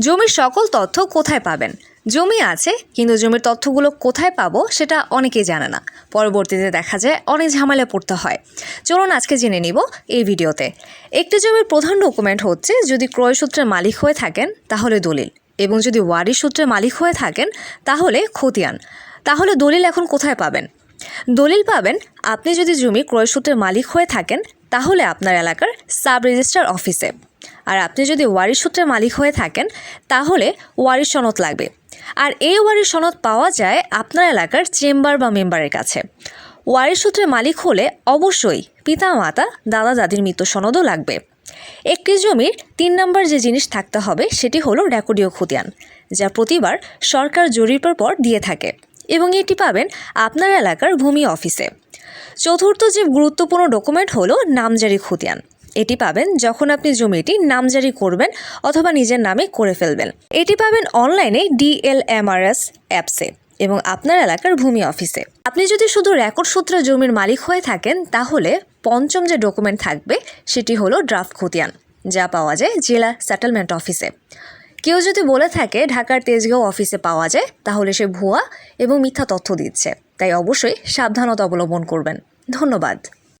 জমির সকল তথ্য কোথায় পাবেন? জমি আছে, কিন্তু জমির তথ্যগুলো কোথায় পাবো সেটা অনেকেই জানে না। পরবর্তীতে দেখা যায় অনেক ঝামেলা পড়তে হয়। চলুন আজকে জেনে নিব এই ভিডিওতে। একটি জমির প্রধান ডকুমেন্ট হচ্ছে, যদি ক্রয় সূত্রের মালিক হয়ে থাকেন তাহলে দলিল, এবং যদি ওয়ারিশ সূত্রে মালিক হয়ে থাকেন তাহলে খতিয়ান। তাহলে দলিল এখন কোথায় পাবেন? দলিল পাবেন আপনি যদি জমি ক্রয় সূত্রে মালিক হয়ে থাকেন তাহলে আপনার এলাকার সাব রেজিস্ট্রার অফিসে। আর আপনি যদি ওয়ারিশ সূত্রে মালিক হয়ে থাকেন তাহলে ওয়ারিশ সনদ লাগবে। আর এই ওয়ারিশ সনদ পাওয়া যায় আপনার এলাকার চেম্বার বা মেম্বারের কাছে। ওয়ারিশ সূত্রে মালিক হলে অবশ্যই পিতা মাতা দাদা দাদির মৃত্যু সনদও লাগবে। একটি জমির 3 নম্বর যে জিনিস থাকতে হবে সেটি হলো রেকর্ডীয় খতিয়ান, যা প্রতিবার সরকার জরিপের পর দিয়ে থাকে, এবং এটি পাবেন আপনার এলাকার ভূমি অফিসে। চতুর্থ যে গুরুত্বপূর্ণ ডকুমেন্ট হলো নামজারি খতিয়ান। এটি পাবেন যখন আপনি জমিটি নামজারি করবেন অথবা নিজের নামে করে ফেলবেন। এটি পাবেন অনলাইনে DLMRS অ্যাপসে এবং আপনার এলাকার ভূমি অফিসে। আপনি যদি শুধু রেকর্ড সূত্রে জমির মালিক হয়ে থাকেন তাহলে পঞ্চম যে ডকুমেন্ট থাকবে সেটি হলো ড্রাফট খতিয়ান, যা পাওয়া যায় জেলা সেটেলমেন্ট অফিসে। কেউ যদি বলে থাকে ঢাকার তেজগাঁও অফিসে পাওয়া যায়, তাহলে সে ভুয়া এবং মিথ্যা তথ্য দিচ্ছে। তাই অবশ্যই সাবধানতা অবলম্বন করবেন। ধন্যবাদ।